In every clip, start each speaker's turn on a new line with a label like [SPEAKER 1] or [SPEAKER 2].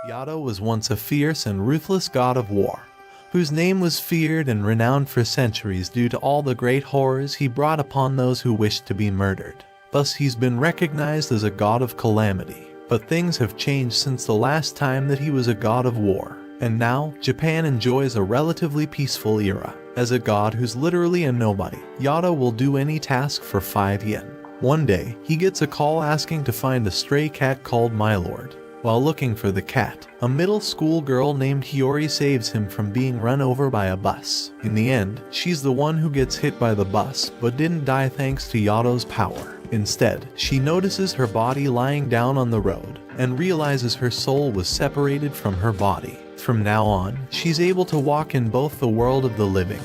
[SPEAKER 1] Yato was once a fierce and ruthless god of war, whose name was feared and renowned for centuries due to all the great horrors he brought upon those who wished to be murdered. Thus he's been recognized as a god of calamity. But things have changed since the last time that he was a god of war, and now Japan enjoys a relatively peaceful era. As a god who's literally a nobody, Yato will do any task for 5 yen. One day, he gets a call asking to find a stray cat called My Lord. While looking for the cat, a middle school girl named Hiyori saves him from being run over by a bus. In the end, she's the one who gets hit by the bus, but didn't die thanks to Yato's power. Instead, she notices her body lying down on the road, and realizes her soul was separated from her body. From now on, she's able to walk in both the world of the living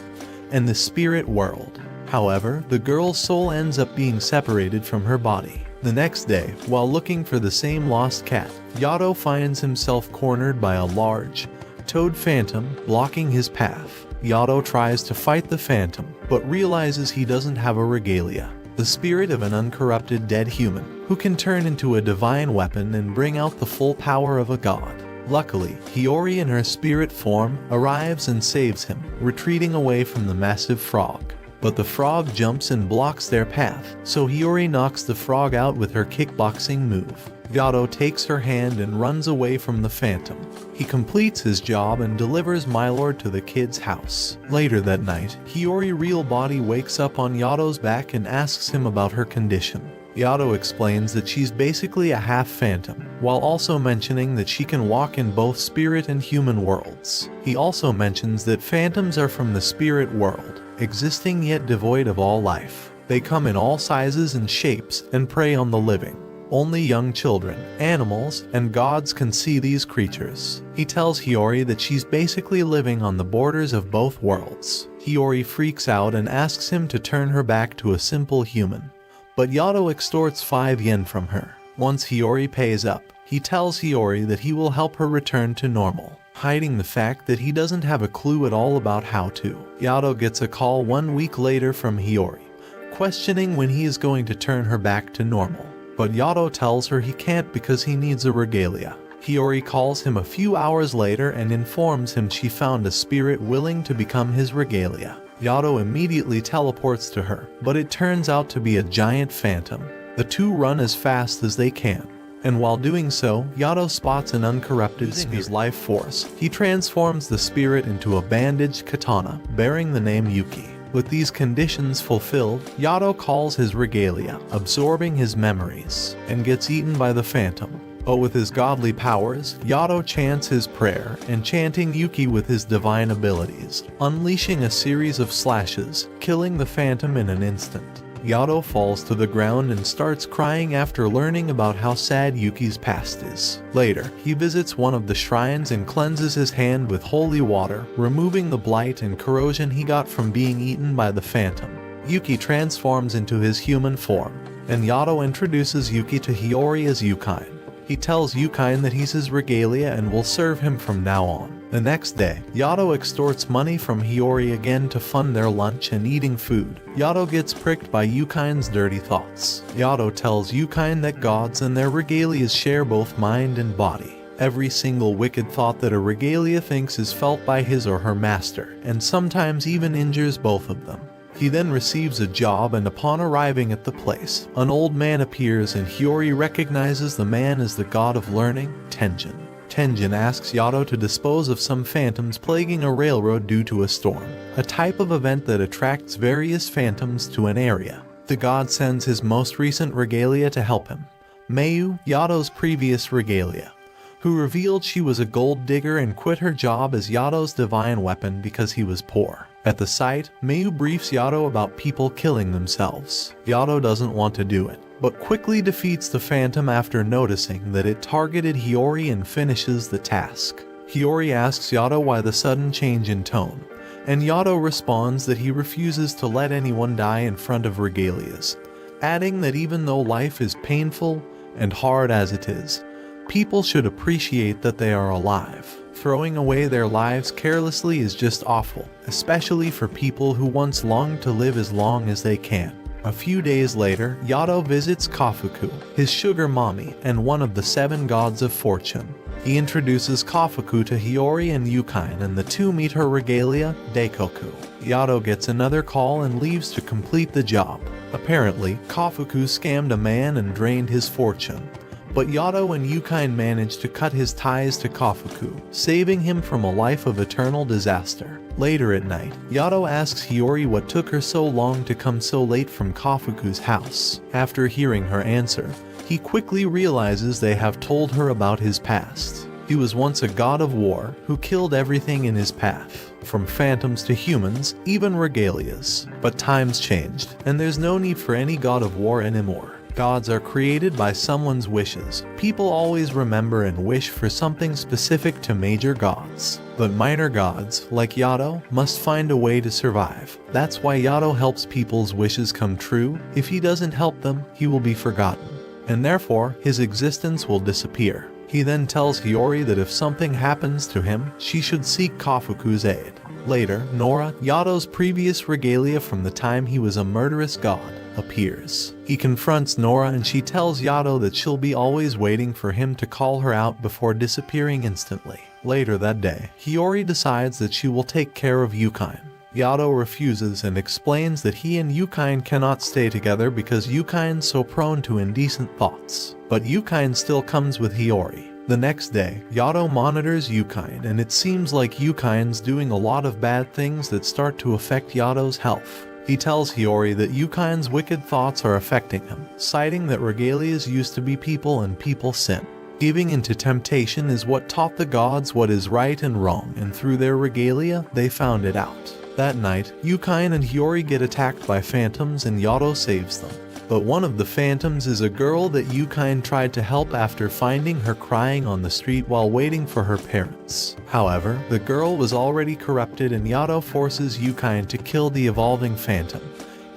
[SPEAKER 1] and the spirit world. However, the girl's soul ends up being separated from her body. The next day, while looking for the same lost cat, Yato finds himself cornered by a large, toad phantom blocking his path. Yato tries to fight the phantom, but realizes he doesn't have a regalia, the spirit of an uncorrupted dead human, who can turn into a divine weapon and bring out the full power of a god. Luckily, Hiyori in her spirit form arrives and saves him, retreating away from the massive frog. But the frog jumps and blocks their path, so Hiyori knocks the frog out with her kickboxing move. Yato takes her hand and runs away from the phantom. He completes his job and delivers My Lord to the kid's house. Later that night, Hiyori's real body wakes up on Yato's back and asks him about her condition. Yato explains that she's basically a half phantom, while also mentioning that she can walk in both spirit and human worlds. He also mentions that phantoms are from the spirit world, existing yet devoid of all life. They come in all sizes and shapes and prey on the living. Only young children, animals, and gods can see these creatures. He tells Hiyori that she's basically living on the borders of both worlds. Hiyori freaks out and asks him to turn her back to a simple human. But Yato extorts 5 yen from her. Once Hiyori pays up, he tells Hiyori that he will help her return to normal, hiding the fact that he doesn't have a clue at all about how to. Yato gets a call 1 week later from Hiyori, questioning when he is going to turn her back to normal. But Yato tells her he can't because he needs a regalia. Hiyori calls him a few hours later and informs him she found a spirit willing to become his regalia. Yato immediately teleports to her, but it turns out to be a giant phantom. The two run as fast as they can, and while doing so, Yato spots an uncorrupted spirit. Using his life force, he transforms the spirit into a bandaged katana bearing the name Yuki. With these conditions fulfilled, Yato calls his regalia, absorbing his memories, and gets eaten by the phantom. But with his godly powers, Yato chants his prayer, enchanting Yuki with his divine abilities, unleashing a series of slashes, killing the phantom in an instant. Yato falls to the ground and starts crying after learning about how sad Yuki's past is. Later, he visits one of the shrines and cleanses his hand with holy water, removing the blight and corrosion he got from being eaten by the phantom. Yuki transforms into his human form, and Yato introduces Yuki to Hiyori as Yukain. He tells Yukain that he's his regalia and will serve him from now on. The next day, Yato extorts money from Hiyori again to fund their lunch and eating food. Yato gets pricked by Yukain's dirty thoughts. Yato tells Yukain that gods and their regalias share both mind and body. Every single wicked thought that a regalia thinks is felt by his or her master, and sometimes even injures both of them. He then receives a job, and upon arriving at the place, an old man appears and Hiyori recognizes the man as the god of learning, Tenjin. Tenjin asks Yato to dispose of some phantoms plaguing a railroad due to a storm, a type of event that attracts various phantoms to an area. The god sends his most recent regalia to help him, Mayu, Yato's previous regalia, who revealed she was a gold digger and quit her job as Yato's divine weapon because he was poor. At the site, Mayu briefs Yato about people killing themselves. Yato doesn't want to do it, but quickly defeats the phantom after noticing that it targeted Hiyori and finishes the task. Hiyori asks Yato why the sudden change in tone, and Yato responds that he refuses to let anyone die in front of regalias, adding that even though life is painful and hard as it is, people should appreciate that they are alive. Throwing away their lives carelessly is just awful, especially for people who once longed to live as long as they can. A few days later, Yato visits Kafuku, his sugar mommy and one of the 7 gods of fortune. He introduces Kafuku to Hiyori and Yukine, and the two meet her regalia, Daikoku. Yato gets another call and leaves to complete the job. Apparently, Kafuku scammed a man and drained his fortune, but Yato and Yukine managed to cut his ties to Kafuku, saving him from a life of eternal disaster. Later at night, Yato asks Hiyori what took her so long to come so late from Kafuku's house. After hearing her answer, he quickly realizes they have told her about his past. He was once a god of war who killed everything in his path, from phantoms to humans, even regalias. But times changed, and there's no need for any god of war anymore. Gods are created by someone's wishes. People always remember and wish for something specific to major gods. But minor gods, like Yato, must find a way to survive. That's why Yato helps people's wishes come true. If he doesn't help them, he will be forgotten, and therefore his existence will disappear. He then tells Hiyori that if something happens to him, she should seek Kafuku's aid. Later, Nora, Yato's previous regalia from the time he was a murderous god, appears. He confronts Nora and she tells Yato that she'll be always waiting for him to call her out before disappearing instantly. Later that day, Hiyori decides that she will take care of Yukine. Yato refuses and explains that he and Yukine cannot stay together because Yukine's so prone to indecent thoughts. But Yukine still comes with Hiyori. The next day, Yato monitors Yukine, and it seems like Yukine's doing a lot of bad things that start to affect Yato's health. He tells Hiyori that Yukine's wicked thoughts are affecting him, citing that regalias used to be people and people sin. Giving into temptation is what taught the gods what is right and wrong, and through their regalia, they found it out. That night, Yukine and Hiyori get attacked by phantoms and Yato saves them. But one of the phantoms is a girl that Yukine tried to help after finding her crying on the street while waiting for her parents. However, the girl was already corrupted and Yato forces Yukine to kill the evolving phantom,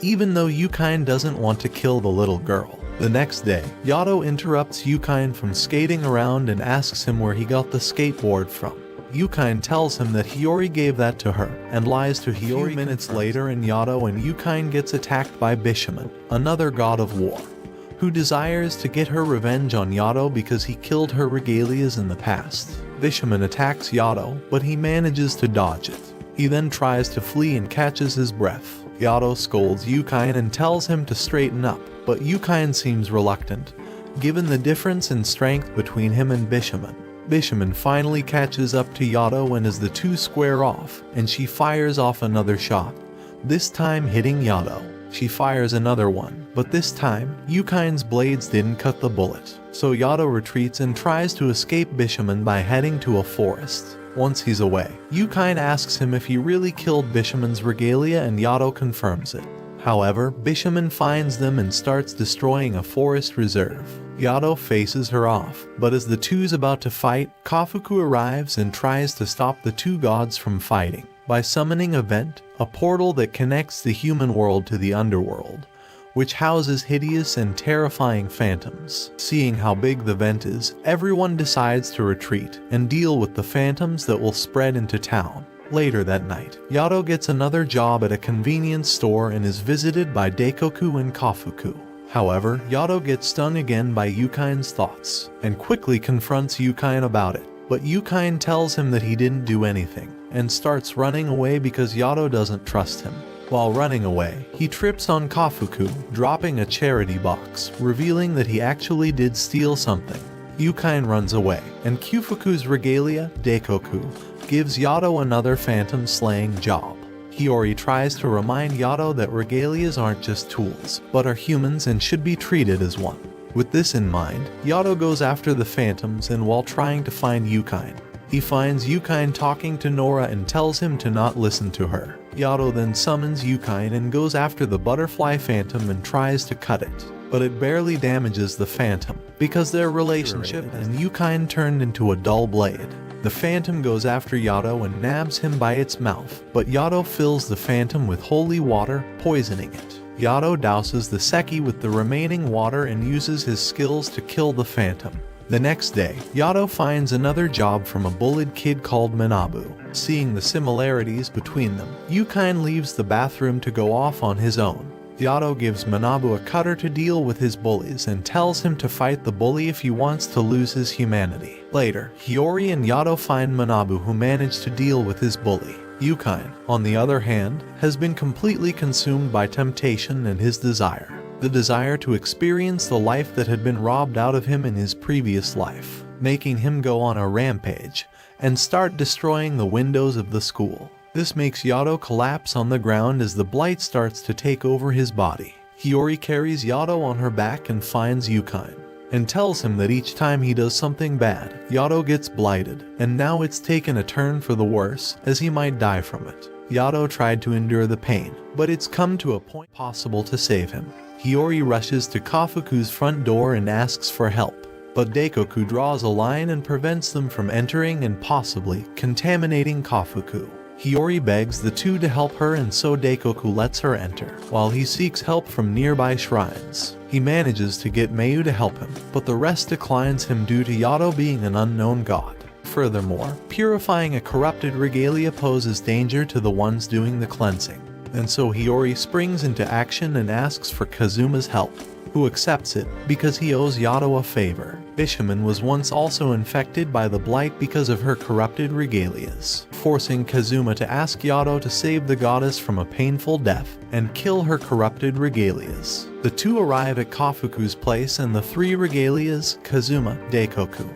[SPEAKER 1] even though Yukine doesn't want to kill the little girl. The next day, Yato interrupts Yukine from skating around and asks him where he got the skateboard from. Yukine tells him that Hiyori gave that to her, and lies to Hiyori. A few minutes later, and Yato and Yukine gets attacked by Bishamon, another god of war, who desires to get her revenge on Yato because he killed her regalias in the past. Bishamon attacks Yato, but he manages to dodge it. He then tries to flee and catches his breath. Yato scolds Yukine and tells him to straighten up, but Yukine seems reluctant, given the difference in strength between him and Bishamon. Bishamon finally catches up to Yato, and as the two square off, and she fires off another shot, this time hitting Yato. She fires another one, but this time, Yukine's blades didn't cut the bullet. So Yato retreats and tries to escape Bishamon by heading to a forest. Once he's away, Yukine asks him if he really killed Bishamon's regalia, and Yato confirms it. However, Bishamon finds them and starts destroying a forest reserve. Yato faces her off, but as the two's about to fight, Kafuku arrives and tries to stop the two gods from fighting by summoning a vent, a portal that connects the human world to the underworld, which houses hideous and terrifying phantoms. Seeing how big the vent is, everyone decides to retreat and deal with the phantoms that will spread into town. Later that night, Yato gets another job at a convenience store and is visited by Daikoku and Kafuku. However, Yato gets stung again by Yukine's thoughts, and quickly confronts Yukine about it. But Yukine tells him that he didn't do anything, and starts running away because Yato doesn't trust him. While running away, he trips on Kafuku, dropping a charity box, revealing that he actually did steal something. Yukine runs away, and Kufuku's regalia, Daikoku, gives Yato another phantom-slaying job. Hiyori tries to remind Yato that regalias aren't just tools, but are humans and should be treated as one. With this in mind, Yato goes after the phantoms, and while trying to find Yukine, he finds Yukine talking to Nora and tells him to not listen to her. Yato then summons Yukine and goes after the butterfly phantom and tries to cut it, but it barely damages the phantom because their relationship and Yukine turned into a dull blade. The phantom goes after Yato and nabs him by its mouth, but Yato fills the phantom with holy water, poisoning it. Yato douses the seki with the remaining water and uses his skills to kill the phantom. The next day, Yato finds another job from a bullied kid called Manabu. Seeing the similarities between them, Yukine leaves the bathroom to go off on his own. Yato gives Manabu a cutter to deal with his bullies and tells him to fight the bully if he wants to lose his humanity. Later, Hiyori and Yato find Manabu, who managed to deal with his bully. Yukain, on the other hand, has been completely consumed by temptation and his desire. The desire to experience the life that had been robbed out of him in his previous life, making him go on a rampage and start destroying the windows of the school. This makes Yato collapse on the ground as the blight starts to take over his body. Hiyori carries Yato on her back and finds Yukain, and tells him that each time he does something bad, Yato gets blighted, and now it's taken a turn for the worse, as he might die from it. Yato tried to endure the pain, but it's come to a point possible to save him. Hiyori rushes to Kafuku's front door and asks for help, but Daikoku draws a line and prevents them from entering and possibly contaminating Kafuku. Hiyori begs the two to help her, and so Daikoku lets her enter, while he seeks help from nearby shrines. He manages to get Mayu to help him, but the rest declines him due to Yato being an unknown god. Furthermore, purifying a corrupted regalia poses danger to the ones doing the cleansing, and so Hiyori springs into action and asks for Kazuma's help, who accepts it because he owes Yato a favor. Bishamon was once also infected by the blight because of her corrupted regalias, forcing Kazuma to ask Yato to save the goddess from a painful death and kill her corrupted regalias. The two arrive at Kafuku's place, and the three regalias, Kazuma, Daikoku,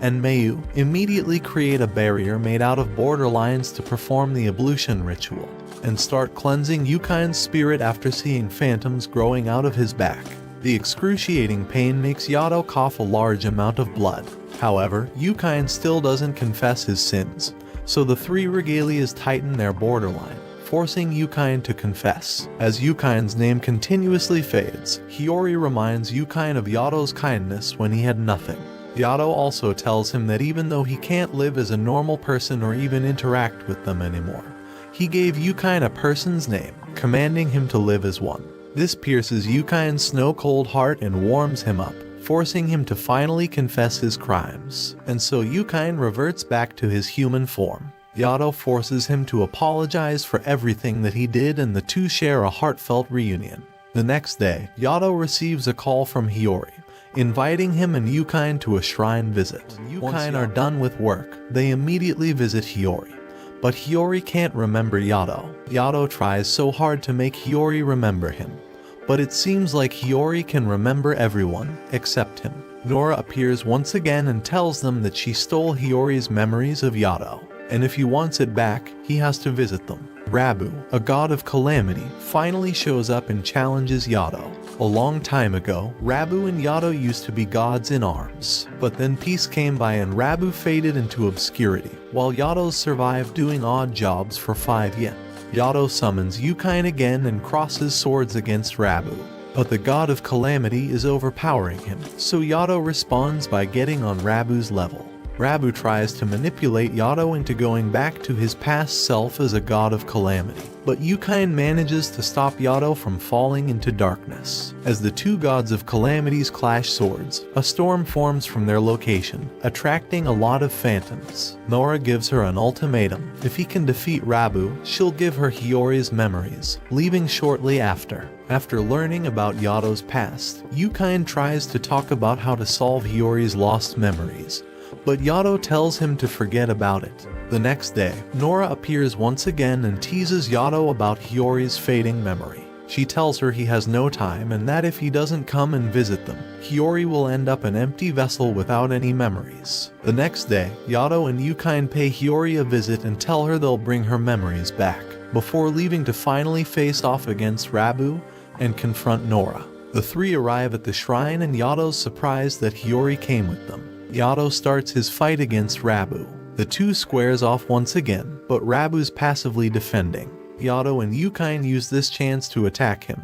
[SPEAKER 1] and Mayu, immediately create a barrier made out of borderlines to perform the ablution ritual, and start cleansing Yukain's spirit after seeing phantoms growing out of his back. The excruciating pain makes Yato cough a large amount of blood. However, Yukain still doesn't confess his sins, so the three regalias tighten their borderline, forcing Yukain to confess. As Yukain's name continuously fades, Hiyori reminds Yukain of Yato's kindness when he had nothing. Yato also tells him that even though he can't live as a normal person or even interact with them anymore, he gave Yukain a person's name, commanding him to live as one. This pierces Yukain's snow-cold heart and warms him up, forcing him to finally confess his crimes, and so Yukain reverts back to his human form. Yato forces him to apologize for everything that he did, and the two share a heartfelt reunion. The next day, Yato receives a call from Hiyori, inviting him and Yukain to a shrine visit. When Yukain are done with work, they immediately visit Hiyori. But Hiyori can't remember Yato. Yato tries so hard to make Hiyori remember him, but it seems like Hiyori can remember everyone except him. Nora appears once again and tells them that she stole Hiyori's memories of Yato, and if he wants it back, he has to visit them. Rabu, a god of calamity, finally shows up and challenges Yato. A long time ago, Rabu and Yato used to be gods in arms, but then peace came by and Rabu faded into obscurity, while Yato survived doing odd jobs for 5 yen. Yato summons Yukain again and crosses swords against Rabu, but the god of calamity is overpowering him, so Yato responds by getting on Rabu's level. Rabu tries to manipulate Yato into going back to his past self as a god of calamity, but Yukain manages to stop Yato from falling into darkness. As the two gods of calamities clash swords, a storm forms from their location, attracting a lot of phantoms. Nora gives her an ultimatum. If he can defeat Rabu, she'll give her Hiyori's memories, leaving shortly after. After learning about Yato's past, Yukain tries to talk about how to solve Hiyori's lost memories, but Yato tells him to forget about it. The next day, Nora appears once again and teases Yato about Hiyori's fading memory. She tells her he has no time and that if he doesn't come and visit them, Hiyori will end up an empty vessel without any memories. The next day, Yato and Yukain pay Hiyori a visit and tell her they'll bring her memories back, before leaving to finally face off against Rabu and confront Nora. The three arrive at the shrine and Yato's surprised that Hiyori came with them. Yato starts his fight against Rabu. The two squares off once again, but Rabu's passively defending. Yato and Yukain use this chance to attack him,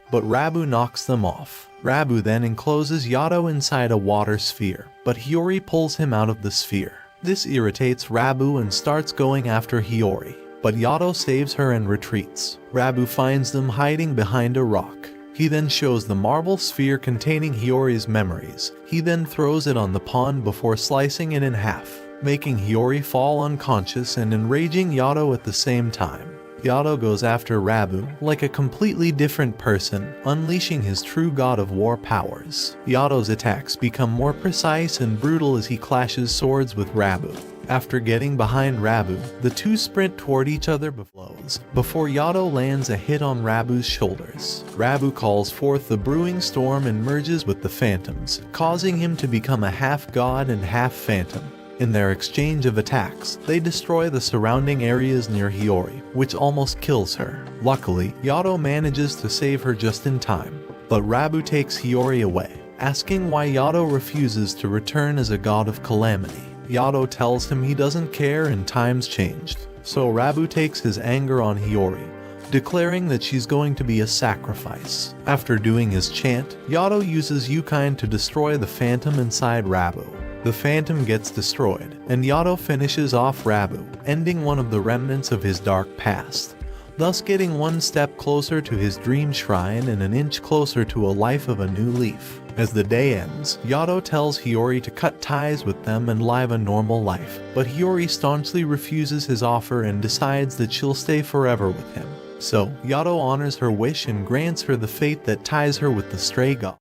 [SPEAKER 1] but Rabu knocks them off. Rabu then encloses Yato inside a water sphere, but Hiyori pulls him out of the sphere. This irritates Rabu and starts going after Hiyori, but Yato saves her and retreats. Rabu finds them hiding behind a rock. He then shows the marble sphere containing Hiyori's memories. He then throws it on the pond before slicing it in half, making Hiyori fall unconscious and enraging Yato at the same time. Yato goes after Rabu like a completely different person, unleashing his true God of War powers. Yato's attacks become more precise and brutal as he clashes swords with Rabu. After getting behind Rabu, the two sprint toward each other before Yato lands a hit on Rabu's shoulders. Rabu calls forth the brewing storm and merges with the phantoms, causing him to become a half-god and half-phantom. In their exchange of attacks, they destroy the surrounding areas near Hiyori, which almost kills her. Luckily, Yato manages to save her just in time, but Rabu takes Hiyori away, asking why Yato refuses to return as a god of calamity. Yato tells him he doesn't care and times changed, so Rabu takes his anger on Hiyori, declaring that she's going to be a sacrifice. After doing his chant, Yato uses Yukain to destroy the phantom inside Rabu. The phantom gets destroyed, and Yato finishes off Rabu, ending one of the remnants of his dark past, thus getting one step closer to his dream shrine and an inch closer to a life of a new leaf. As the day ends, Yato tells Hiyori to cut ties with them and live a normal life, but Hiyori staunchly refuses his offer and decides that she'll stay forever with him. So, Yato honors her wish and grants her the fate that ties her with the stray god.